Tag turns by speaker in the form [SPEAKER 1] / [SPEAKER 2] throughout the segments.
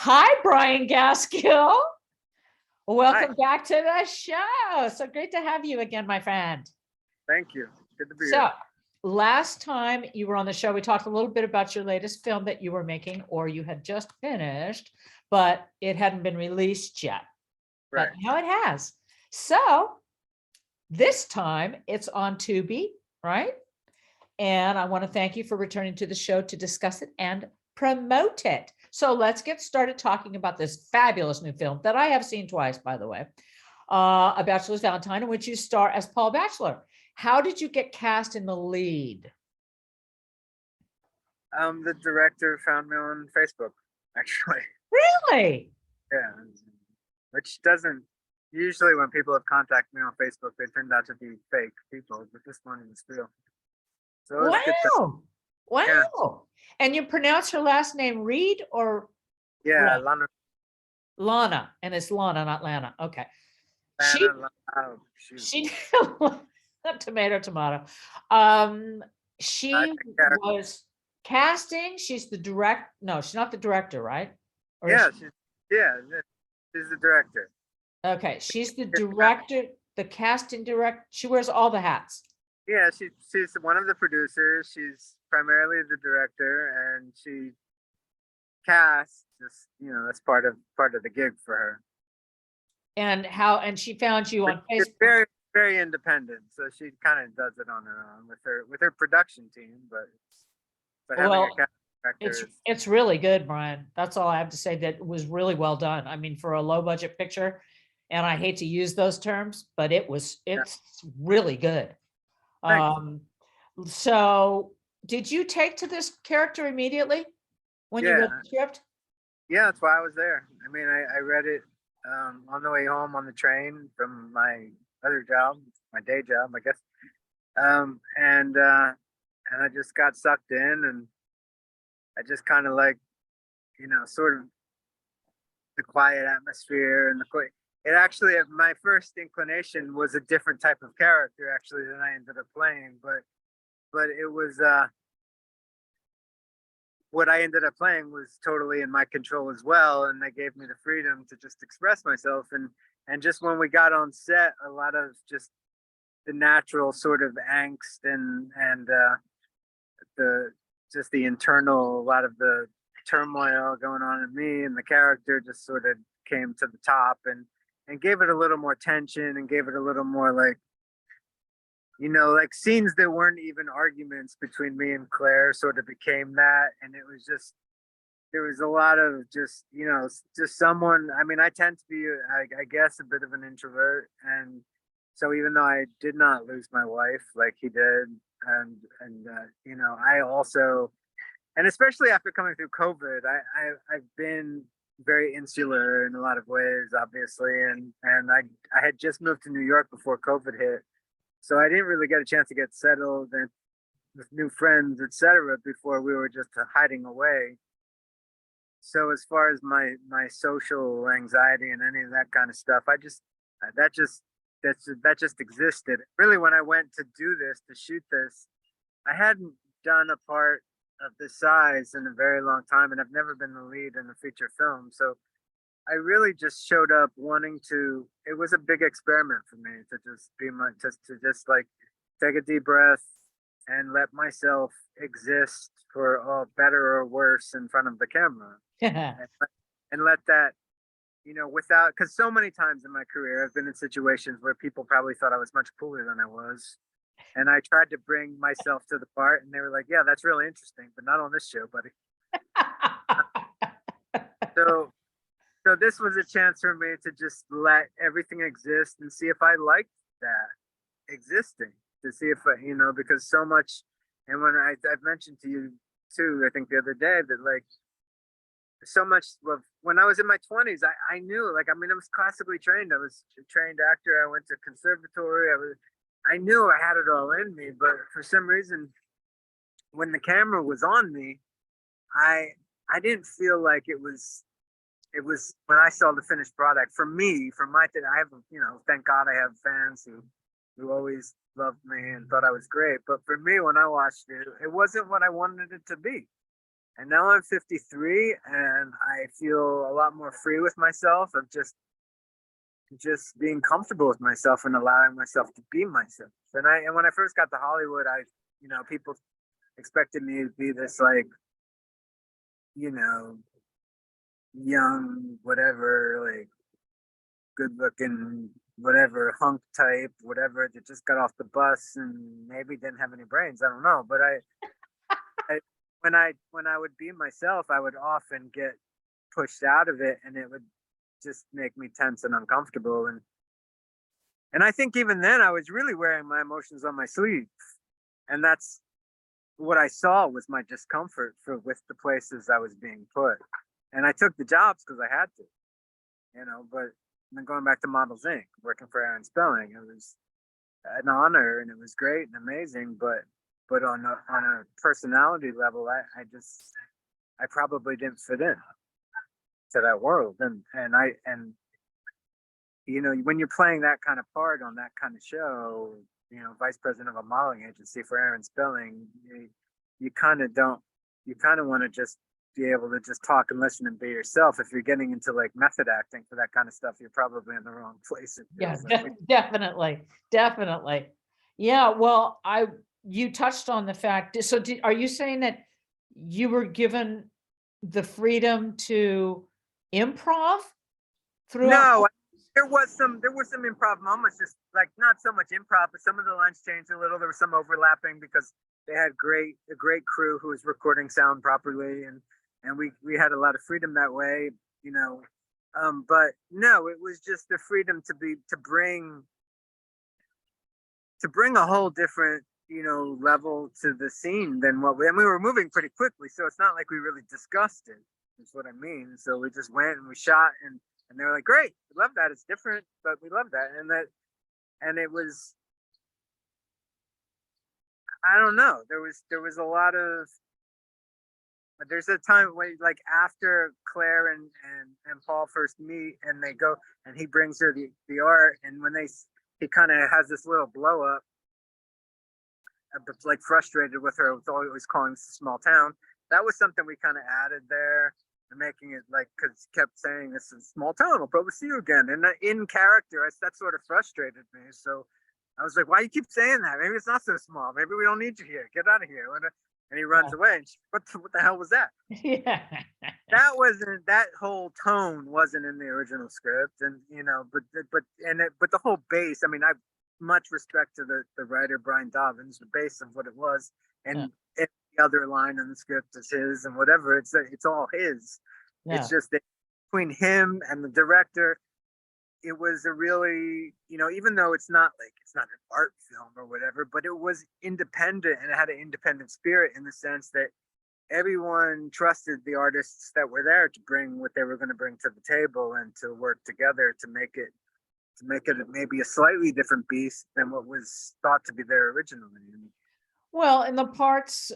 [SPEAKER 1] Hi, Brian Gaskill.
[SPEAKER 2] Hi,
[SPEAKER 1] Welcome back to the show. So great to have you again, my friend.
[SPEAKER 2] thank you. Good to be here.
[SPEAKER 1] So, last time you were on the show, we talked a little bit about your latest film that you were making or you had just finished, but it hadn't been released yet.
[SPEAKER 2] Right.
[SPEAKER 1] But now it has. So, this time it's on Tubi, right? And I want to thank you for returning to the show to discuss it and promote it. So let's get started talking about this fabulous new film that I have seen twice, by the way, A Bachelor's Valentine, in which you star as Paul Bachelor. How did you get cast in the lead?
[SPEAKER 2] The director found me on Facebook, actually.
[SPEAKER 1] Really?
[SPEAKER 2] Yeah. Which doesn't usually when people have contacted me on Facebook, they turned out to be fake people, but this one was real. So it was a good time.
[SPEAKER 1] Wow.
[SPEAKER 2] Yeah.
[SPEAKER 1] Wow. And you pronounce her last name Reed or
[SPEAKER 2] Yeah.
[SPEAKER 1] Red? Lana. And it's Lana, not Lana. Okay. She
[SPEAKER 2] Oh, shoot.
[SPEAKER 1] she tomato. Um,
[SPEAKER 2] I
[SPEAKER 1] she
[SPEAKER 2] think that,
[SPEAKER 1] was casting. She's the direct. No, she's not the director, right? Or is
[SPEAKER 2] yeah,
[SPEAKER 1] she?
[SPEAKER 2] she's the director.
[SPEAKER 1] Okay, she's the director, the casting direct. She wears all the hats.
[SPEAKER 2] Yeah, she's one of the producers. She's primarily the director, and she casts just that's part of the gig for her.
[SPEAKER 1] And she found you on
[SPEAKER 2] It's
[SPEAKER 1] Facebook.
[SPEAKER 2] very very independent, so she kind of does it on her own with her production team. But having a
[SPEAKER 1] Well,
[SPEAKER 2] casting director is
[SPEAKER 1] it's really good, Brian. That's all I have to say. That was really well done. I mean, for a low budget picture, and I hate to use those terms, but
[SPEAKER 2] yeah.
[SPEAKER 1] it's really good.
[SPEAKER 2] Thanks.
[SPEAKER 1] Um, so did you take to this character immediately when you read
[SPEAKER 2] Yeah,
[SPEAKER 1] the script?
[SPEAKER 2] yeah, that's why I was there. I mean, I read it on the way home on the train from my other job, my day job, I guess. Um, and uh, and I just got sucked in, and I just kind of like sort of the quiet atmosphere and it actually my first inclination was a different type of character actually than I ended up playing, but it was what I ended up playing was totally in my control as well, and they gave me the freedom to just express myself. And just when we got on set, a lot of just the natural sort of angst and the just the internal, a lot of the turmoil going on in me and the character just sort of came to the top and gave it a little more tension and gave it a little more like like scenes that weren't even arguments between me and Claire sort of became that. And it was just there was a lot of just someone. I mean, I tend to be I guess a bit of an introvert, and so even though I did not lose my wife like he did, and I also, and especially after coming through COVID, I've been very insular in a lot of ways, obviously, and I had just moved to New York before COVID hit, so I didn't really get a chance to get settled and with new friends, etc. Before we were just hiding away. So as far as my social anxiety and any of that kind of stuff, I just that just that just existed. Really, when I went to do this to shoot this, I hadn't done a part of this size in a very long time, and I've never been the lead in a feature film. So I really just showed up wanting to. It was a big experiment for me to just be my to just like take a deep breath and let myself exist for better or worse in front of the camera, and let that without, because so many times in my career I've been in situations where people probably thought I was much cooler than I was, and I tried to bring myself to the part, and they were like, "Yeah, that's really interesting, but not on this show, buddy." So, so this was a chance for me to just let everything exist and see if I liked that existing, to see if because so much, and when I've mentioned to you too, I think the other day that like so much of when I was in my 20s, I knew, like, I mean, I was classically trained. I was a trained actor. I went to conservatory. I knew I had it all in me, but for some reason, when the camera was on me, I I didn't feel like it was when I saw the finished product for me, for my thing. I have, thank God I have fans who always loved me and thought I was great. But for me, when I watched it, it wasn't what I wanted it to be. And now I'm 53 and I feel a lot more free with myself of just being comfortable with myself and allowing myself to be myself. And when I first got to Hollywood, people expected me to be this like, you know, young, whatever, like good looking, whatever, hunk type, whatever, that just got off the bus and maybe didn't have any brains. I don't know. But when I would be myself, I would often get pushed out of it and it would just make me tense and uncomfortable. And I think even then I was really wearing my emotions on my sleeve. And that's what I saw was my discomfort with the places I was being put. And I took the jobs because I had to, but then going back to Models Inc., working for Aaron Spelling, it was an honor and it was great and amazing. But on a personality level, I probably didn't fit in to that world. And when you're playing that kind of part on that kind of show, vice president of a modeling agency for Aaron Spelling, you kind of want to just be able to just talk and listen and be yourself. If you're getting into like method acting for that kind of stuff, you're probably in the wrong place.
[SPEAKER 1] Yeah, definitely. Yeah, well, you touched on the fact. So are you saying that you were given the freedom to improv throughout?
[SPEAKER 2] No, there was some improv moments, just like not so much improv, but some of the lines changed a little. There was some overlapping because they had a great crew who was recording sound properly, and we had a lot of freedom that way, but no, it was just the freedom to bring a whole different level to the scene than and we were moving pretty quickly, so it's not like we really discussed it, is what I mean. So we just went and we shot, and they were like, great, we love that, it's different, but we love that. And it was, I don't know, there was a lot of, there's a time when, like, after Claire and Paul first meet, and they go, and he brings her the art, and when he kind of has this little blow up, but like frustrated with her, with always calling this a small town. That was something we kind of added there, and making it like, because he kept saying this is a small town, I'll probably see you again. And in character, that sort of frustrated me. So I was like, why you keep saying that? Maybe it's not so small. Maybe we don't need you here. Get out of here. And he runs away. And what the hell was that?
[SPEAKER 1] Yeah.
[SPEAKER 2] That whole tone wasn't in the original script. And, but the whole base, I mean, I much respect to the writer, Brian Dobbins, the base of what it was. And the other line in the script is his, and whatever, it's all his. Yeah. It's just that between him and the director, it was a really, even though it's not an art film or whatever, but it was independent, and it had an independent spirit in the sense that everyone trusted the artists that were there to bring what they were going to bring to the table and to work together to make it maybe a slightly different beast than what was thought to be there originally.
[SPEAKER 1] Well, in the parts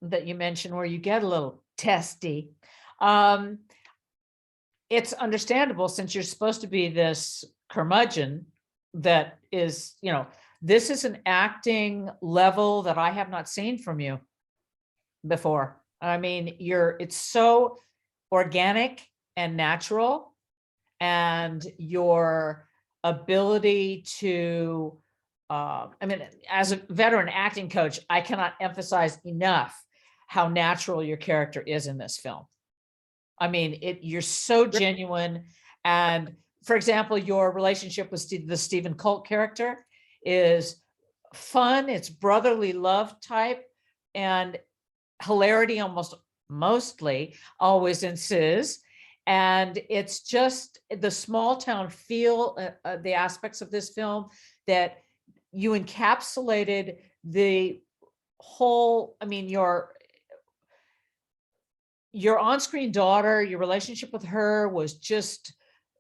[SPEAKER 1] that you mentioned where you get a little testy, it's understandable, since you're supposed to be this curmudgeon that is, this is an acting level that I have not seen from you before. I mean, it's so organic and natural, and your ability to, as a veteran acting coach, I cannot emphasize enough how natural your character is in this film. I mean, you're so genuine. And for example, your relationship with the Stephen Colt character is fun. It's brotherly love type, and hilarity mostly always ensues. And it's just the small town feel, the aspects of this film that you encapsulated the whole, I mean, your on-screen daughter, your relationship with her was just,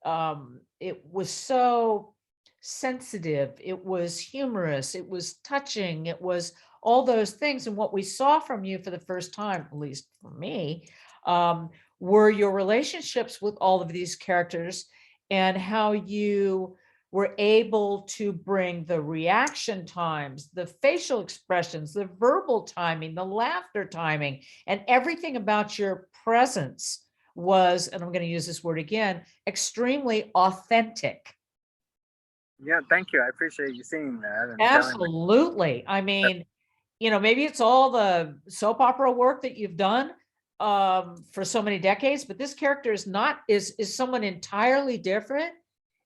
[SPEAKER 1] it was so sensitive, it was humorous, it was touching, it was all those things. And what we saw from you for the first time, at least for me, were your relationships with all of these characters, and how you were able to bring the reaction times, the facial expressions, the verbal timing, the laughter timing, and everything about your presence was, and I'm going to use this word again, extremely authentic.
[SPEAKER 2] Yeah, thank you. I appreciate you seeing that and telling me.
[SPEAKER 1] Absolutely. I mean, maybe it's all the soap opera work that you've done for so many decades, but this character is someone entirely different.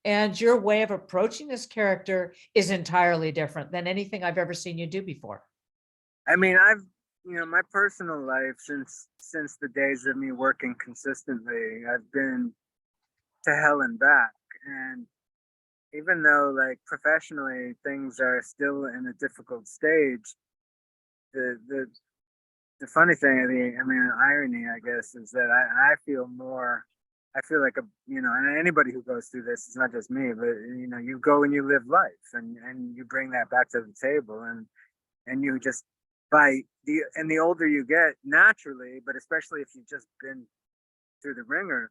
[SPEAKER 1] And your way of approaching this character is entirely different than anything I've ever seen you do before.
[SPEAKER 2] I mean, my personal life since the days of me working consistently, I've been to hell and back. And even though like professionally things are still in a difficult stage, the the the funny thing, irony, I guess, is that I feel like and anybody who goes through this, it's not just me, but you go and you live life and you bring that back to the table and you just the older you get naturally, but especially if you've just been through the ringer,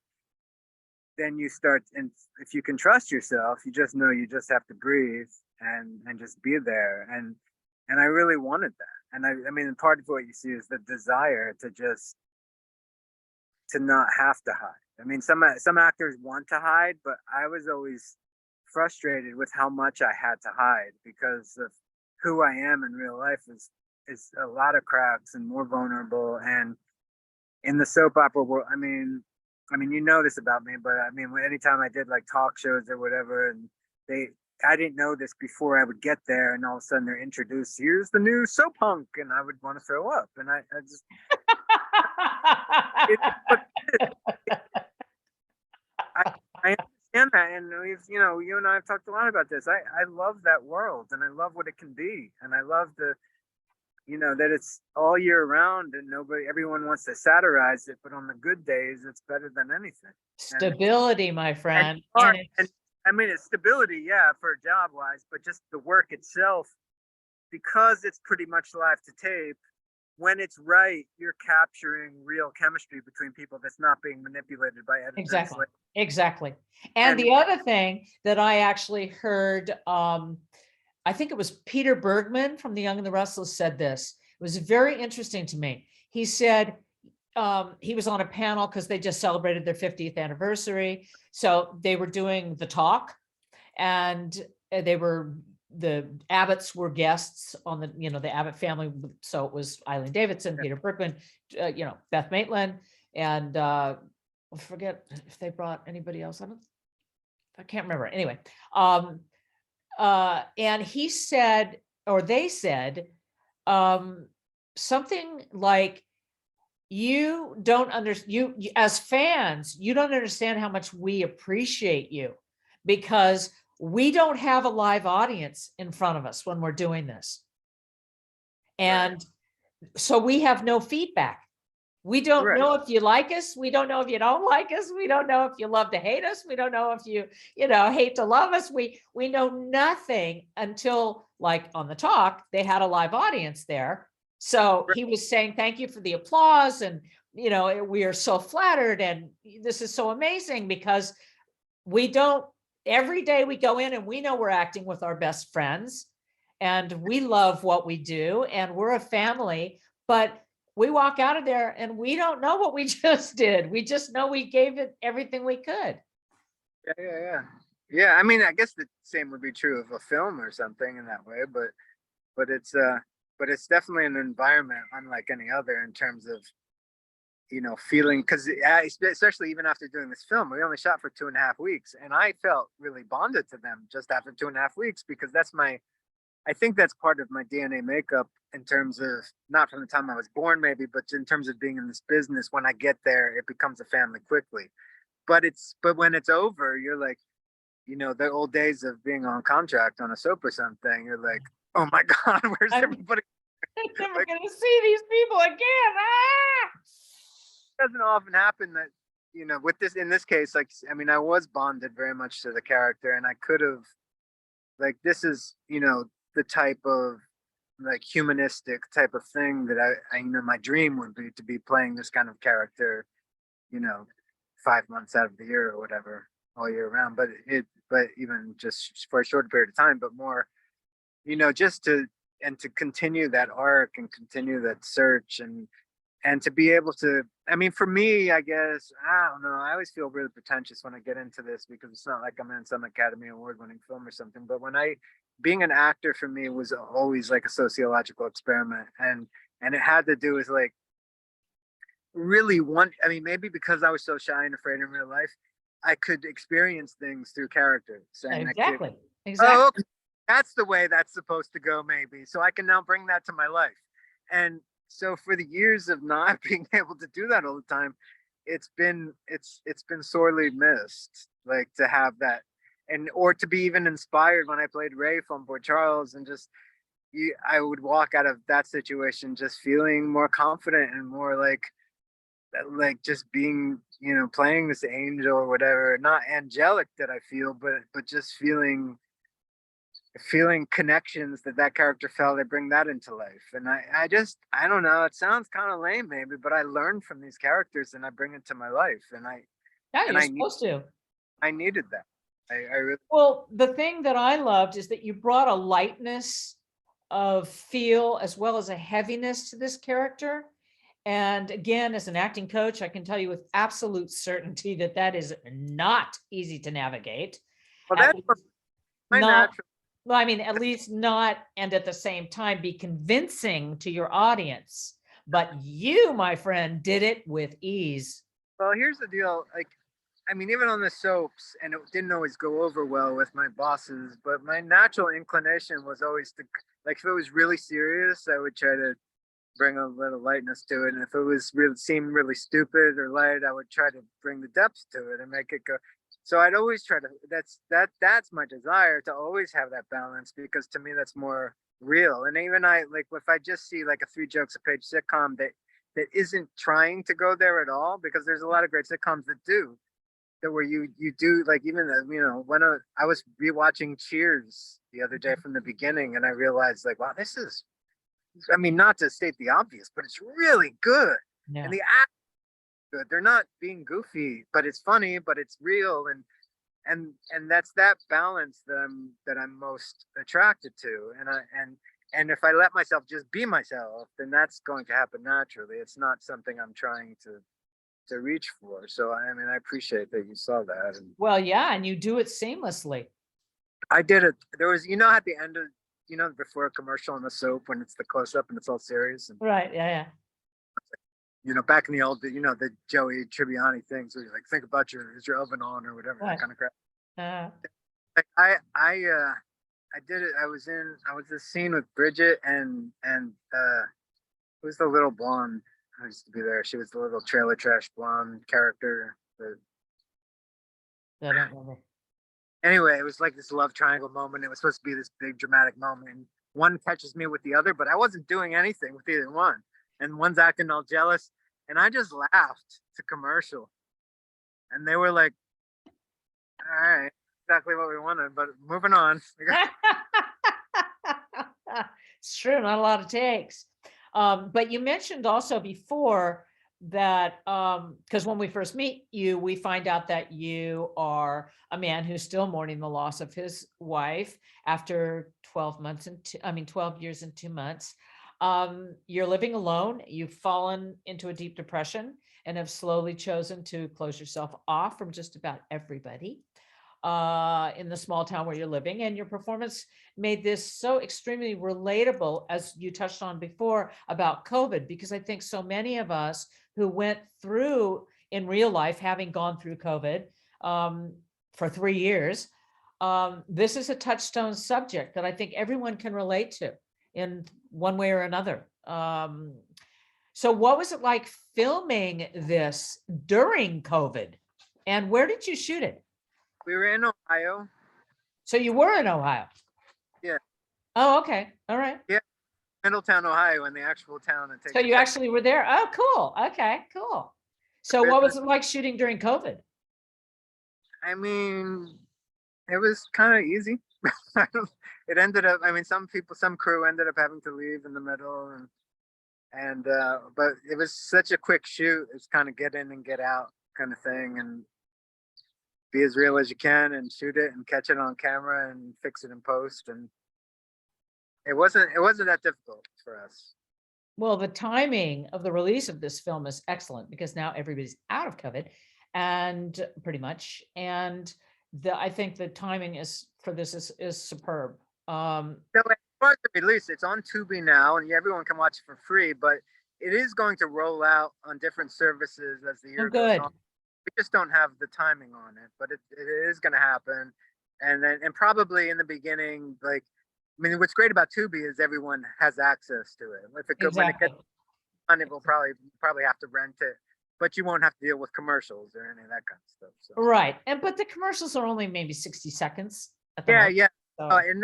[SPEAKER 2] then you start, and if you can trust yourself, you just know you just have to breathe and just be there. And I really wanted that. And I mean, part of what you see is the desire to not have to hide. I mean, some actors want to hide, but I was always frustrated with how much I had to hide because of who I am in real life is a lot of cracks and more vulnerable. And in the soap opera world, I mean, you know this about me, but I mean, anytime I did like talk shows or whatever, and I didn't know this before I would get there, and all of a sudden they're introduced, here's the new soap punk, and I would want to throw up. And I just, I understand that. And you and I have talked a lot about this. I love that world and I love what it can be. And I love that it's all year round and everyone wants to satirize it, but on the good days, it's better than anything.
[SPEAKER 1] Stability, my friend.
[SPEAKER 2] And I mean, it's stability, yeah, for job wise, but just the work itself, because it's pretty much live to tape. When it's right, you're capturing real chemistry between people that's not being manipulated by editors.
[SPEAKER 1] Exactly. And the other thing that I actually heard, I think it was Peter Bergman from The Young and the Restless said this. It was very interesting to me. He said he was on a panel because they just celebrated their 50th anniversary. So they were doing the talk, and the Abbotts were guests on the Abbott family. So it was Eileen Davidson, Peter Bergman, Beth Maitland, and I forget if they brought anybody else. I can't remember. Anyway, and he said, or they said, something like, you don't understand, you as fans, you don't understand how much we appreciate you, because we don't have a live audience in front of us when we're doing this. And so we have no feedback. We don't know if you like us. We don't know if you don't like us. We don't know if you love to hate us. We don't know if you hate to love us. We know nothing until, like on the talk, they had a live audience there. So he was saying, thank you for the applause. And, we are so flattered. And this is so amazing because every day we go in and we know we're acting with our best friends and we love what we do and we're a family, but we walk out of there and we don't know what we just did. We just know we gave it everything we could.
[SPEAKER 2] Yeah. I mean, I guess the same would be true of a film or something in that way, but it's definitely an environment unlike any other in terms of, feeling, because especially even after doing this film, we only shot for 2.5 weeks, and I felt really bonded to them just after 2.5 weeks, because I think that's part of my DNA makeup in terms of, not from the time I was born maybe, but in terms of being in this business. When I get there, it becomes a family quickly. But when it's over, you're like, the old days of being on contract on a soap or something, you're like, oh my God, where's everybody?
[SPEAKER 1] I'm never going to see these people again.
[SPEAKER 2] It doesn't often happen that, with this, in this case, like, I mean, I was bonded very much to the character, and I could have, like, this is, the type of like humanistic type of thing that I my dream would be to be playing this kind of character, 5 months out of the year or whatever, all year round. But but even just for a short period of time, but more, just to continue that arc and continue that search, and to be able to, I mean, for me, I guess, I don't know, I always feel really pretentious when I get into this, because it's not like I'm in some Academy Award winning film or something, but being an actor for me was always like a sociological experiment, and it had to do with like really I mean, maybe because I was so shy and afraid in real life, I could experience things through characters, and I could,
[SPEAKER 1] Exactly.
[SPEAKER 2] oh,
[SPEAKER 1] Exactly.
[SPEAKER 2] okay, that's the way that's supposed to go, maybe. So I can now bring that to my life. And so for the years of not being able to do that all the time, it's been sorely missed, like to have that, and or to be even inspired when I played Rafe on Boy Charles, and just I would walk out of that situation just feeling more confident and more like just being, playing this angel or whatever, not angelic that I feel, but just feeling connections that character felt. I bring that into life, and I don't know, it sounds kind of lame maybe, but I learned from these characters and I bring it to my life, and I
[SPEAKER 1] Yeah,
[SPEAKER 2] and
[SPEAKER 1] you're
[SPEAKER 2] I need
[SPEAKER 1] supposed to.
[SPEAKER 2] I needed that. I really.
[SPEAKER 1] Well, the thing that I loved is that you brought a lightness of feel as well as a heaviness to this character. And again, as an acting coach, I can tell you with absolute certainty that that is not easy to navigate.
[SPEAKER 2] Well,
[SPEAKER 1] At
[SPEAKER 2] that's
[SPEAKER 1] least
[SPEAKER 2] my
[SPEAKER 1] not,
[SPEAKER 2] natural.
[SPEAKER 1] well, I mean, at least not, and at the same time be convincing to your audience. But you, my friend, did it with ease.
[SPEAKER 2] Well, here's the deal. Like, I mean, even on the soaps, and it didn't always go over well with my bosses, but my natural inclination was always to, like, if it was really serious, I would try to bring a little lightness to it. And if it was really seemed really stupid or light, I would try to bring the depth to it and make it go. So I'd always try to, that's my desire, to always have that balance, because to me that's more real. And even I, like, if I just see like a 3 jokes a page sitcom that isn't trying to go there at all, because there's a lot of great sitcoms that do, that where you do, like, even when I was rewatching Cheers the other day from the beginning, and I realized, like, wow, this is, I mean, not to state the obvious, but it's really good.
[SPEAKER 1] Yeah.
[SPEAKER 2] And the act good. They're not being goofy, but it's funny, but it's real, and that's that balance that I'm most attracted to. And if I let myself just be myself, then that's going to happen naturally. It's not something I'm trying to reach for. So I mean, I appreciate that you saw that. And
[SPEAKER 1] Well, yeah, and you do it seamlessly.
[SPEAKER 2] I did it. There was, at the end of, before a commercial on the soap, when it's the close up and it's all serious, and
[SPEAKER 1] Right. Yeah.
[SPEAKER 2] back in the old, the Joey Tribbiani things, where you're like, think about is your oven on or whatever,
[SPEAKER 1] Yeah.
[SPEAKER 2] that
[SPEAKER 1] Right.
[SPEAKER 2] kind of crap.
[SPEAKER 1] Uh,
[SPEAKER 2] Like, I did it. I was this scene with Bridget, and who's the little blonde who used to be there? She was the little trailer trash blonde character.
[SPEAKER 1] I don't remember.
[SPEAKER 2] Anyway, it was like this love triangle moment. It was supposed to be this big dramatic moment. And one catches me with the other, but I wasn't doing anything with either one. And one's acting all jealous, and I just laughed to commercial, and they were like, "All right, exactly what we wanted, but moving on."
[SPEAKER 1] It's true, not a lot of takes. But you mentioned also before that because when we first meet you, we find out that you are a man who's still mourning the loss of his wife after 12 months and 12 years and 2 months. You're living alone. You've fallen into a deep depression and have slowly chosen to close yourself off from just about everybody in the small town where you're living. And your performance made this so extremely relatable, as you touched on before about COVID, because I think so many of us who went through in real life, having gone through COVID for 3 years, this is a touchstone subject that I think everyone can relate to in one way or another. So what was it like filming this during COVID? And where did you shoot it?
[SPEAKER 2] We were in Ohio.
[SPEAKER 1] So you were in Ohio?
[SPEAKER 2] Yeah.
[SPEAKER 1] Oh, okay. All right.
[SPEAKER 2] Yeah, Middletown, Ohio, in the actual town that takes.
[SPEAKER 1] So you actually were there? Oh, cool. Okay, cool. So what was it like shooting during COVID?
[SPEAKER 2] I mean, it was kind of easy. It ended up, I mean, some crew ended up having to leave in the middle, and but it was such a quick shoot. It's kind of get in and get out kind of thing, be as real as you can and shoot it and catch it on camera and fix it in post. And it wasn't that difficult for us.
[SPEAKER 1] Well, the timing of the release of this film is excellent because now everybody's out of COVID and pretty much. And I think the timing is for this is superb.
[SPEAKER 2] So as far as the release, it's on Tubi now, and everyone can watch it for free. But it is going to roll out on different services as the year goes
[SPEAKER 1] good.
[SPEAKER 2] on. We just don't have the timing on it, but it is going to happen. And probably in the beginning, like, I mean, what's great about Tubi is everyone has access to it. If it when it
[SPEAKER 1] Exactly.
[SPEAKER 2] gets on, it will probably have to rent it, but you won't have to deal with commercials or any of that kind of stuff. So.
[SPEAKER 1] Right. But the commercials are only maybe 60 seconds at the
[SPEAKER 2] Yeah,
[SPEAKER 1] most.
[SPEAKER 2] yeah.
[SPEAKER 1] So.
[SPEAKER 2] And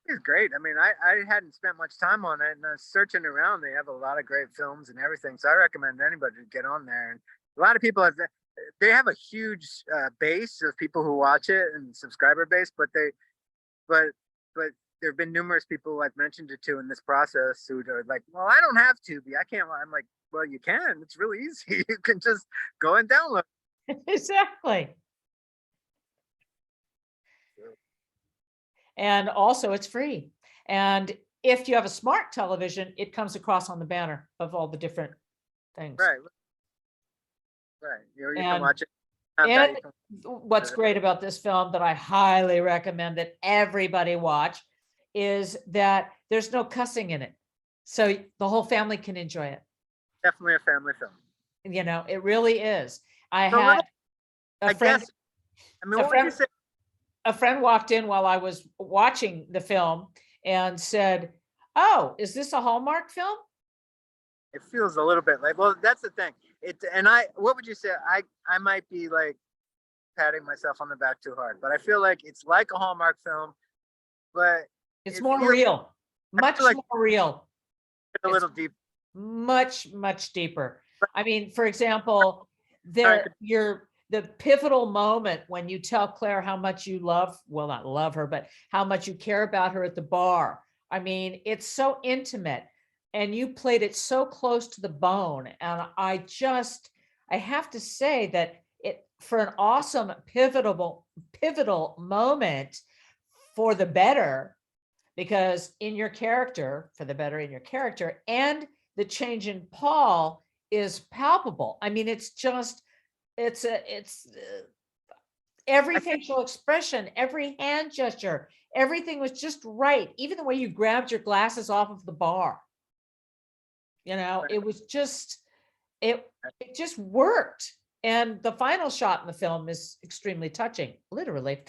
[SPEAKER 2] it's great. I mean, I hadn't spent much time on it, and searching around, they have a lot of great films and everything. So I recommend anybody to get on there. And a lot of people they have a huge base of people who watch it and subscriber base, but there have been numerous people I've mentioned it to in this process who are like, well, I don't have Tubi. I can't. I'm like, well, you can. It's really easy. You can just go and download.
[SPEAKER 1] Exactly. And also it's free. And if you have a smart television, it comes across on the banner of all the different things.
[SPEAKER 2] Right. You can watch it.
[SPEAKER 1] And what's great about this film that I highly recommend that everybody watch is that there's no cussing in it. So the whole family can enjoy it.
[SPEAKER 2] Definitely a family film.
[SPEAKER 1] You know, it really is. I had a friend.
[SPEAKER 2] I mean, what would you say?
[SPEAKER 1] A friend walked in while I was watching the film and said, "Oh, is this a Hallmark film?"
[SPEAKER 2] It feels a little bit like, well, that's the thing. What would you say? I might be like patting myself on the back too hard, but I feel like it's like a Hallmark film, but
[SPEAKER 1] it's more real, much more real.
[SPEAKER 2] A little deep.
[SPEAKER 1] Much deeper. I mean, for example, the pivotal moment when you tell Claire how much you not love her, but how much you care about her at the bar. I mean, it's so intimate and you played it so close to the bone. And I have to say that for an awesome pivotal moment for the better, because in your character, for the better in your character, and the change in Paul is palpable. I mean, it's every facial expression, every hand gesture, everything was just right. Even the way you grabbed your glasses off of the bar, you know, it was just, it just worked. And the final shot in the film is extremely touching, literally.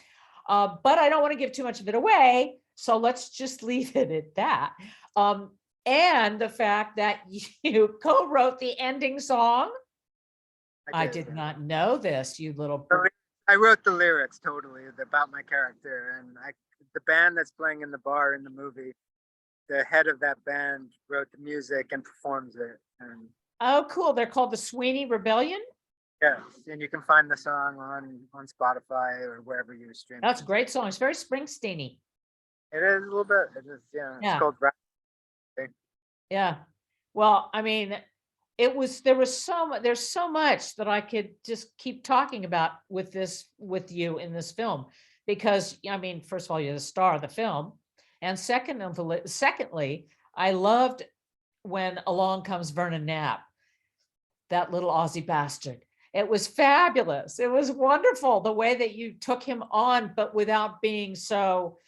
[SPEAKER 1] But I don't want to give too much of it away. So let's just leave it at that. And the fact that you co-wrote the ending song. I did not know this, you little.
[SPEAKER 2] I wrote the lyrics totally about my character, and the band that's playing in the bar in the movie, the head of that band wrote the music and performs it. And
[SPEAKER 1] oh, cool. They're called the Sweeney Rebellion.
[SPEAKER 2] Yeah, and you can find the song on Spotify or wherever you stream.
[SPEAKER 1] That's a great song. It's very Springsteen-y.
[SPEAKER 2] It is a little bit. It is, yeah. It's called.
[SPEAKER 1] Yeah. Well, I mean, there's so much that I could just keep talking about with you in this film, because I mean, first of all, you're the star of the film. And secondly, I loved when along comes Vernon Knapp, that little Aussie bastard. It was fabulous. It was wonderful the way that you took him on, but without being so,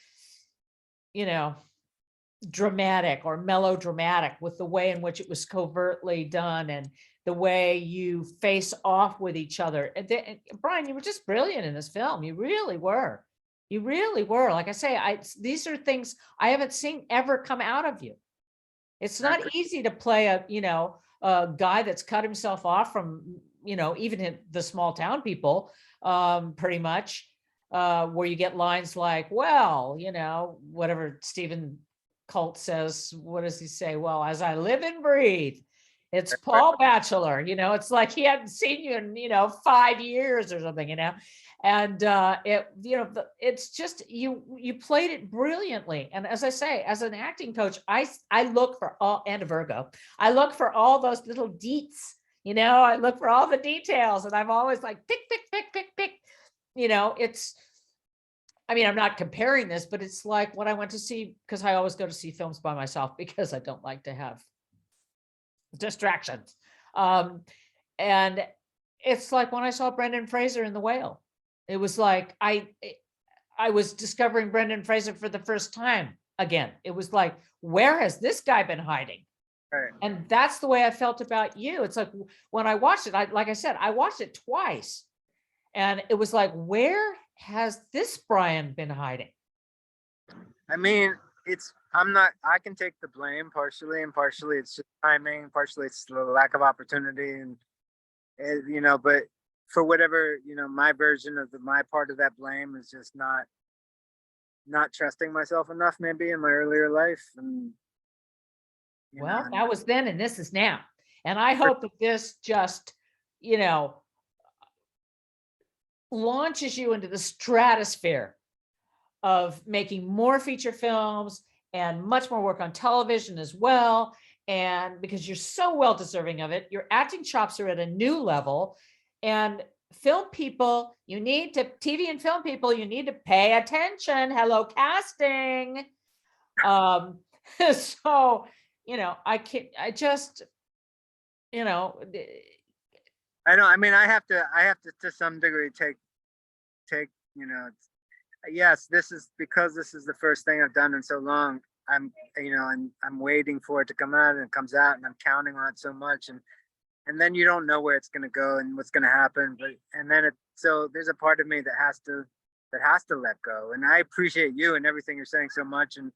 [SPEAKER 1] dramatic or melodramatic, with the way in which it was covertly done and the way you face off with each other. And Brian, you were just brilliant in this film. You really were. You really were. Like I say, these are things I haven't seen ever come out of you. It's not easy to play a guy that's cut himself off from, even the small town people, pretty much, where you get lines like, well, whatever Stephen Colt says, what does he say? Well, as I live and breathe, it's Paul Bachelor, it's like he hadn't seen you in, 5 years or something, and it's just, you played it brilliantly. And as I say, as an acting coach, I look for and a Virgo, I look for all those little deets, I look for all the details, and I'm always like, pick. it's, I mean, I'm not comparing this, but it's like when I went to see, because I always go to see films by myself because I don't like to have distractions. And it's like when I saw Brendan Fraser in The Whale, it was like I was discovering Brendan Fraser for the first time again. It was like, where has this guy been hiding?
[SPEAKER 2] Right.
[SPEAKER 1] And that's the way I felt about you. It's like when I watched it, like I said, I watched it twice. And it was like, where has this Brian been hiding?
[SPEAKER 2] I mean, I can take the blame partially, and partially it's just timing, partially it's the lack of opportunity, and but for whatever, my version of my part of that blame is just not trusting myself enough maybe in my earlier life. And
[SPEAKER 1] Well, that was then and this is now. And I hope that this just, launches you into the stratosphere of making more feature films and much more work on television as well. And because you're so well deserving of it, your acting chops are at a new level. And film people, TV and film people, you need to pay attention. Hello, casting. So, I just,
[SPEAKER 2] I know. I mean, I have to some degree take, yes, this is because this is the first thing I've done in so long. And I'm waiting for it to come out, and it comes out, and I'm counting on it so much. And then you don't know where it's going to go and what's going to happen. So there's a part of me that has to let go. And I appreciate you and everything you're saying so much. And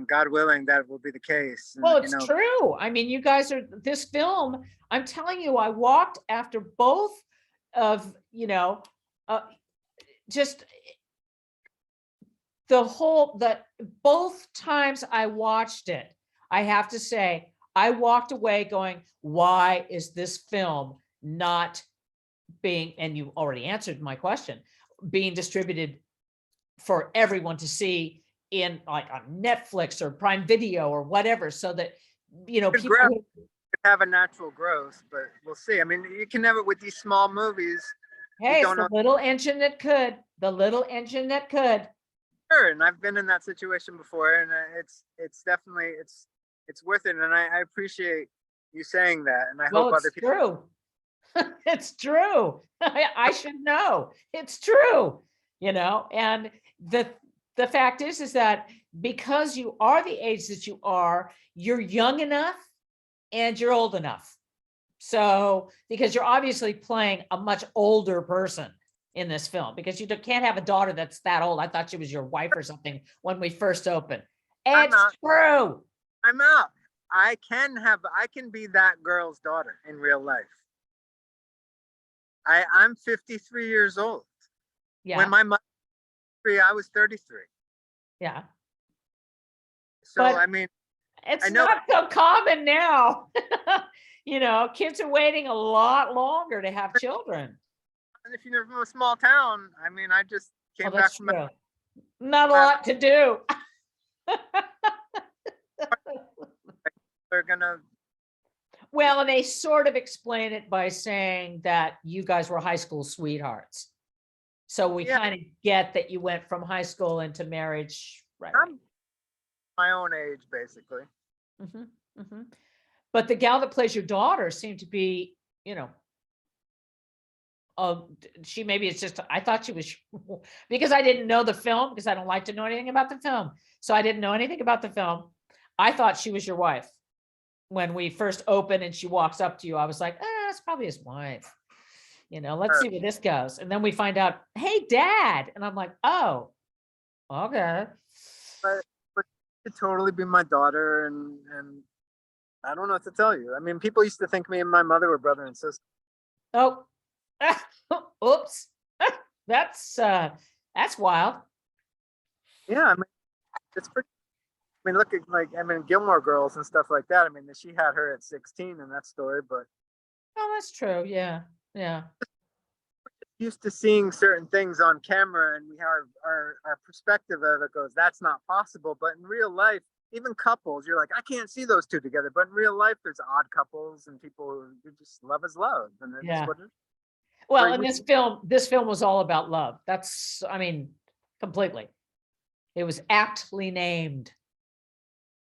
[SPEAKER 2] God willing, that will be the case.
[SPEAKER 1] Well, it's true. I mean, you guys this film, I'm telling you, I walked after both of, just both times I watched it, I have to say, I walked away going, why is this film not being, and you already answered my question, being distributed for everyone to see in like on Netflix or Prime Video or whatever, so that people
[SPEAKER 2] have a natural growth, but we'll see. I mean, you can never, with these small movies.
[SPEAKER 1] Hey, it's the little engine that could.
[SPEAKER 2] Sure, and I've been in that situation before, and it's definitely it's worth it, and I appreciate you saying that, and I hope other people.
[SPEAKER 1] True. It's true. I should know. It's true. And the fact is that because you are the age that you are, you're young enough and you're old enough. So, because you're obviously playing a much older person in this film, because you can't have a daughter that's that old. I thought she was your wife or something when we first opened. It's true.
[SPEAKER 2] I'm out. I can be that girl's daughter in real life. I'm 53 years old.
[SPEAKER 1] Yeah.
[SPEAKER 2] When my mother was 3, I was 33.
[SPEAKER 1] Yeah.
[SPEAKER 2] So, I mean,
[SPEAKER 1] it's not so common now. Kids are waiting a lot longer to have children.
[SPEAKER 2] And if you're from a small town, I mean, I just came back from
[SPEAKER 1] not a lot to do.
[SPEAKER 2] They're gonna.
[SPEAKER 1] Well, and they sort of explain it by saying that you guys were high school sweethearts. So we kind of get that you went from high school into marriage. Right.
[SPEAKER 2] I'm my own age, basically.
[SPEAKER 1] Mm-hmm, mm-hmm. But the gal that plays your daughter seemed to be, she maybe it's just, I thought she was, because I didn't know the film, because I don't like to know anything about the film. So I didn't know anything about the film. I thought she was your wife. When we first opened and she walks up to you, I was like, it's probably his wife. Let's see where this goes. And then we find out, hey, Dad. And I'm like, oh, okay.
[SPEAKER 2] But it could totally be my daughter, and I don't know what to tell you. I mean, people used to think me and my mother were brother and sister.
[SPEAKER 1] Oh, oops. That's wild.
[SPEAKER 2] Yeah, I mean, it's pretty. I mean, look at Gilmore Girls and stuff like that. I mean, she had her at 16 in that story, but.
[SPEAKER 1] Oh, that's true. Yeah.
[SPEAKER 2] Used to seeing certain things on camera, and we have our perspective of it goes, that's not possible. But in real life, even couples, you're like, I can't see those two together. But in real life, there's odd couples and people who just love is love, and that's what it is.
[SPEAKER 1] Well,
[SPEAKER 2] But
[SPEAKER 1] and this film was all about love. That's, I mean, completely. It was aptly named.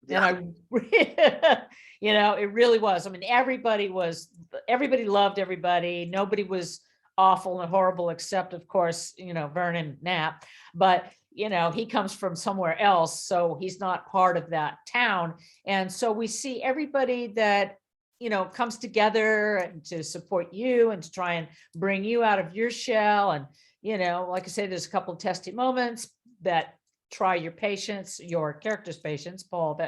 [SPEAKER 1] And
[SPEAKER 2] yeah,
[SPEAKER 1] I, you know, it really was. I mean, everybody loved everybody. Nobody was awful and horrible, except of course, you know, Vernon Knapp, but you know, he comes from somewhere else. So he's not part of that town. And so we see everybody that, you know, comes together and to support you and to try and bring you out of your shell. And, you know, like I say, there's a couple of testy moments that try your patience, your character's patience, Paul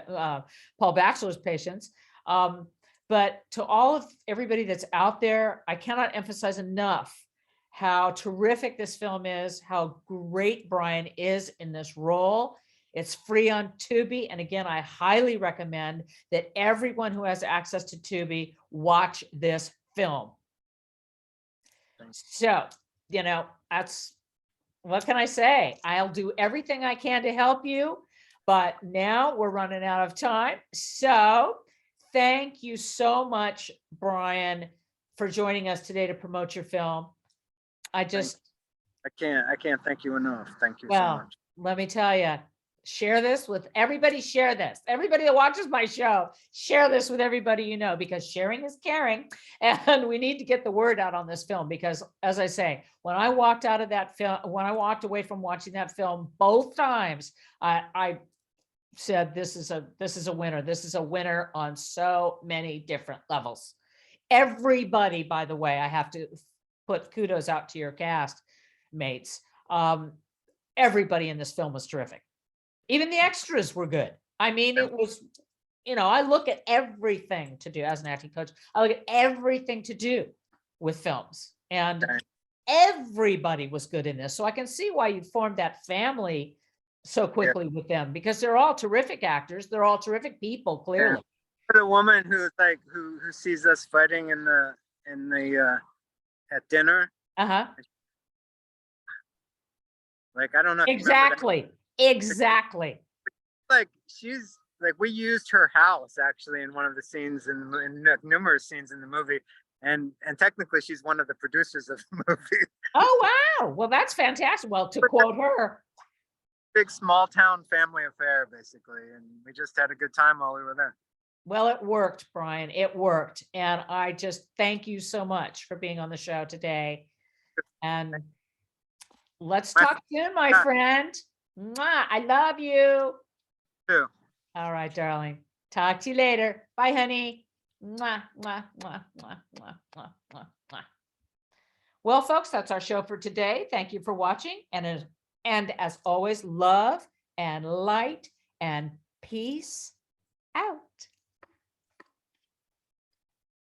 [SPEAKER 1] Bachelor's patience. But to all of everybody that's out there, I cannot emphasize enough how terrific this film is, how great Brian is in this role. It's free on Tubi. And again, I highly recommend that everyone who has access to Tubi watch this film. So, you know, that's, what can I say? I'll do everything I can to help you, but now we're running out of time. So thank you so much, Brian, for joining us today to promote your film. I
[SPEAKER 2] can't thank you enough. Thank you so
[SPEAKER 1] well,
[SPEAKER 2] much.
[SPEAKER 1] let me tell you, share this with everybody. Share this. Everybody that watches my show, share this with everybody you know, because sharing is caring. And we need to get the word out on this film, because as I say, when I walked out of that film, when I walked away from watching that film both times, I said, this is a winner. This is a winner on so many different levels. Everybody, by the way, I have to put kudos out to your cast mates. Everybody in this film was terrific. Even the extras were good. I mean, it was, you know, I look at everything to do as an acting coach. I look at everything to do with films, and everybody was good in this. So I can see why you formed that family so quickly with them, because they're all terrific actors. They're all terrific people, clearly.
[SPEAKER 2] The woman who's like, who sees us fighting in the at dinner.
[SPEAKER 1] Uh-huh.
[SPEAKER 2] Like, I don't know.
[SPEAKER 1] Exactly. Exactly.
[SPEAKER 2] Like, she's like, we used her house actually in one of the scenes in numerous scenes in the movie. And technically she's one of the producers of the movie.
[SPEAKER 1] Oh, wow. Well, that's fantastic. Well, to quote her,
[SPEAKER 2] big small town family affair, basically. And we just had a good time while we were there.
[SPEAKER 1] well, it worked, Brian. It worked. And I just thank you so much for being on the show today. And let's talk soon, my friend. Mwah, I love you.
[SPEAKER 2] Too.
[SPEAKER 1] All right, darling. Talk to you later. Bye, honey. Mwah, mwah, mwah, mwah, mwah, mwah, mwah, mwah. Well, folks, that's our show for today. Thank you for watching. And as always, love and light and peace out.